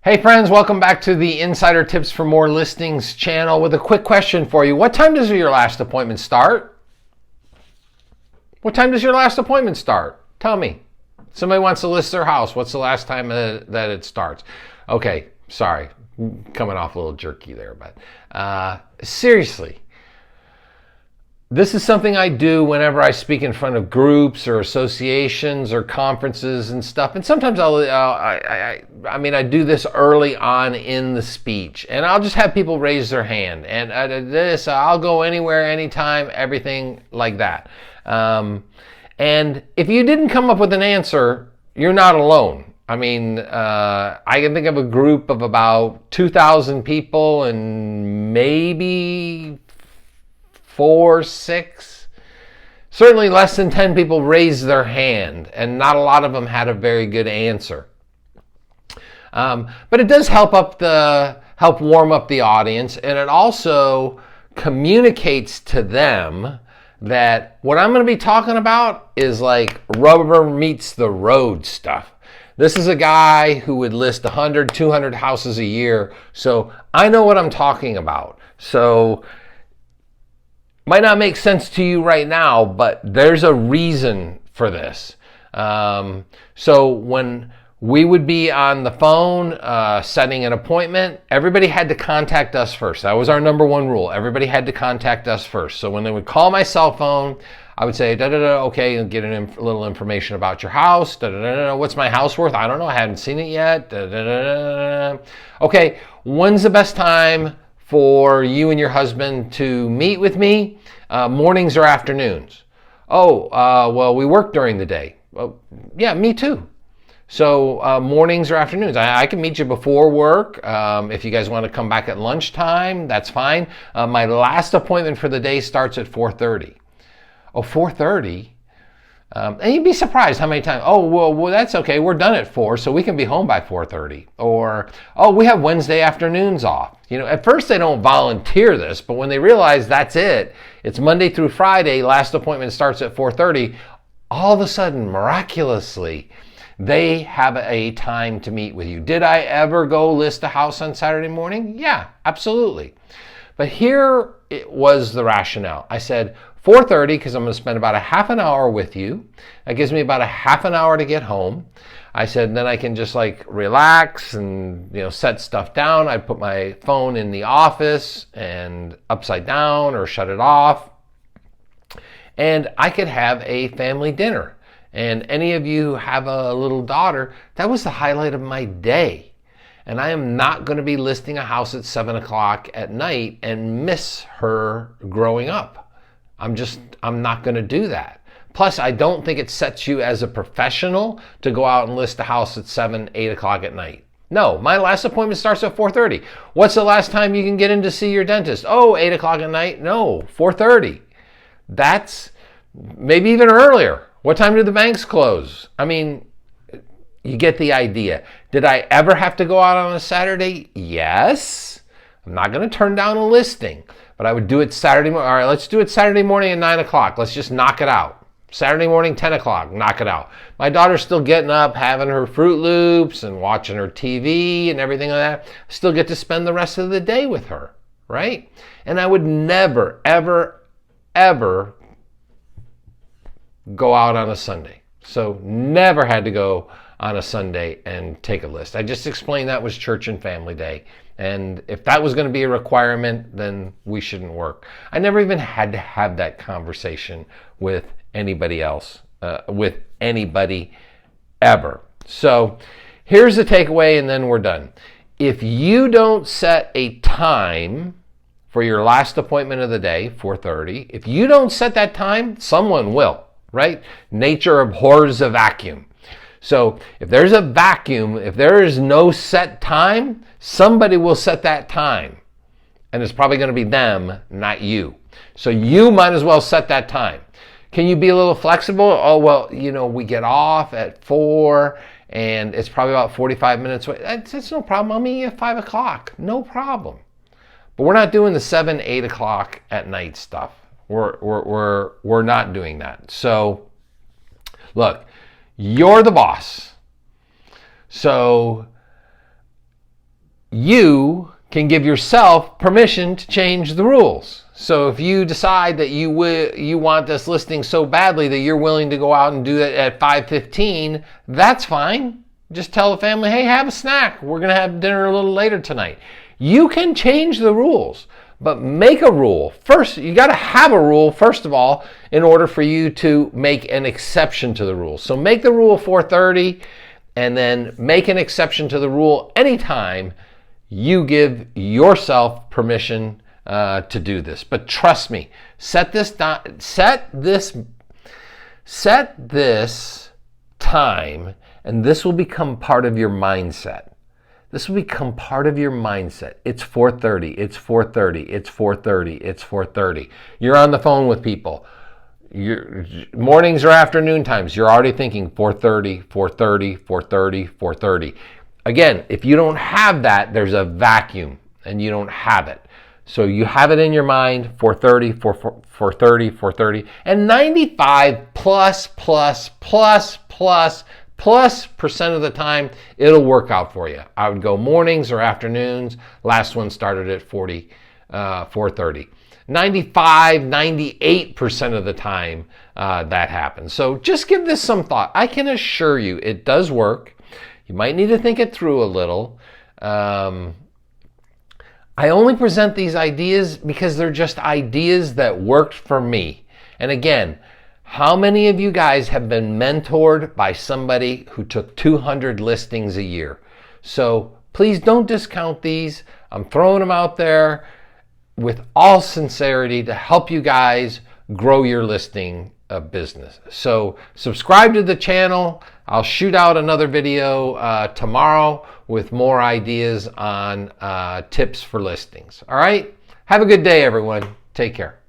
Hey friends, welcome back to the Insider Tips for More Listings channel with a quick question for you. What time does your last appointment start? What time does your last appointment start? Tell me. Somebody wants to list their house. What's the last time that it starts? Okay, sorry. Coming off a little jerky there, but seriously. This is something I do whenever I speak in front of groups or associations or conferences and stuff. And sometimes I do this early on in the speech, and I'll just have people raise their hand. And I'll go anywhere, anytime, everything like that. And if you didn't come up with an answer, you're not alone. I mean, I can think of a group of about 2,000 people, and maybe 4, 6, certainly less than 10 people raised their hand, and not a lot of them had a very good answer. But it does help warm up the audience, and it also communicates to them that what I'm going to be talking about is like rubber meets the road stuff. This is a guy who would list 100, 200 houses a year, so I know what I'm talking about. So might not make sense to you right now, but there's a reason for this. So when we would be on the phone setting an appointment, everybody had to contact us first. That was our number one rule. Everybody had to contact us first. So when they would call my cell phone, I would say, okay, and get a little information about your house. What's my house worth? I don't know. I haven't seen it yet. Okay, when's the best time for you and your husband to meet with me? Mornings or afternoons? Well, we work during the day. Well, yeah, me too. So mornings or afternoons. I can meet you before work. If you guys want to come back at lunchtime, that's fine. My last appointment for the day starts at 4:30. 4:30? And you'd be surprised how many times, well, that's okay. We're done at 4, so we can be home by 4:30. Or, we have Wednesday afternoons off. You know, at first they don't volunteer this, but when they realize that's it, it's Monday through Friday, last appointment starts at 4:30, all of a sudden, miraculously, they have a time to meet with you. Did I ever go list a house on Saturday morning? Yeah, absolutely. But here it was the rationale. I said 4:30 because I'm going to spend about a half an hour with you. That gives me about a half an hour to get home. I said then I can just like relax and set stuff down. I'd put my phone in the office and upside down or shut it off. And I could have a family dinner. And any of you who have a little daughter, that was the highlight of my day. And I am not going to be listing a house at 7 o'clock at night and miss her growing up. I'm not going to do that. Plus, I don't think it sets you as a professional to go out and list a house at 7, 8 o'clock at night. No, my last appointment starts at 4:30. What's the last time you can get in to see your dentist? 8 o'clock at night? No, 4:30. That's maybe even earlier. What time do the banks close? I mean, you get the idea. Did I ever have to go out on a Saturday? Yes. I'm not going to turn down a listing, but I would do it Saturday morning. All right, let's do it Saturday morning at 9 o'clock. Let's just knock it out. Saturday morning, 10 o'clock, knock it out. My daughter's still getting up, having her Fruit Loops and watching her TV and everything like that. Still get to spend the rest of the day with her, right? And I would never, ever, ever go out on a Sunday. So never had to go on a Sunday and take a list. I just explained that was church and family day. And if that was going to be a requirement, then we shouldn't work. I never even had to have that conversation with anybody else, with anybody ever. So here's the takeaway, and then we're done. If you don't set a time for your last appointment of the day, 4:30, if you don't set that time, someone will, right? Nature abhors a vacuum. So if there's a vacuum, if there is no set time, somebody will set that time. And it's probably going to be them, not you. So you might as well set that time. Can you be a little flexible? We get off at 4 and it's probably about 45 minutes away. That's no problem. I'll meet you at 5 o'clock. No problem. But we're not doing the 7, 8 o'clock at night stuff. We're not doing that. So look, you're the boss. So you can give yourself permission to change the rules. So if you decide that you want this listing so badly that you're willing to go out and do it at 5:15, that's fine. Just tell the family, hey, have a snack. We're going to have dinner a little later tonight. You can change the rules, but make a rule. First, you got to have a rule, first of all, in order for you to make an exception to the rule. So make the rule 4:30 and then make an exception to the rule anytime you give yourself permission to do this. But trust me, set this time, and this will become part of your mindset. This will become part of your mindset. It's 4:30, it's 4:30, it's 4:30, it's 4:30. You're on the phone with people. Your mornings or afternoon times, you're already thinking 4:30, 4:30, 4:30, 4:30. Again, if you don't have that, there's a vacuum and you don't have it. So you have it in your mind, 4:30, 4:30, 4:30, and 95 plus percent of the time, it'll work out for you. I would go mornings or afternoons. Last one started at 4:30. 95, 98% of the time that happens. So just give this some thought. I can assure you it does work. You might need to think it through a little. I only present these ideas because they're just ideas that worked for me. And again, how many of you guys have been mentored by somebody who took 200 listings a year? So please don't discount these. I'm throwing them out there with all sincerity to help you guys grow your listing business. So subscribe to the channel. I'll shoot out another video tomorrow with more ideas on tips for listings. All right? Have a good day, everyone. Take care.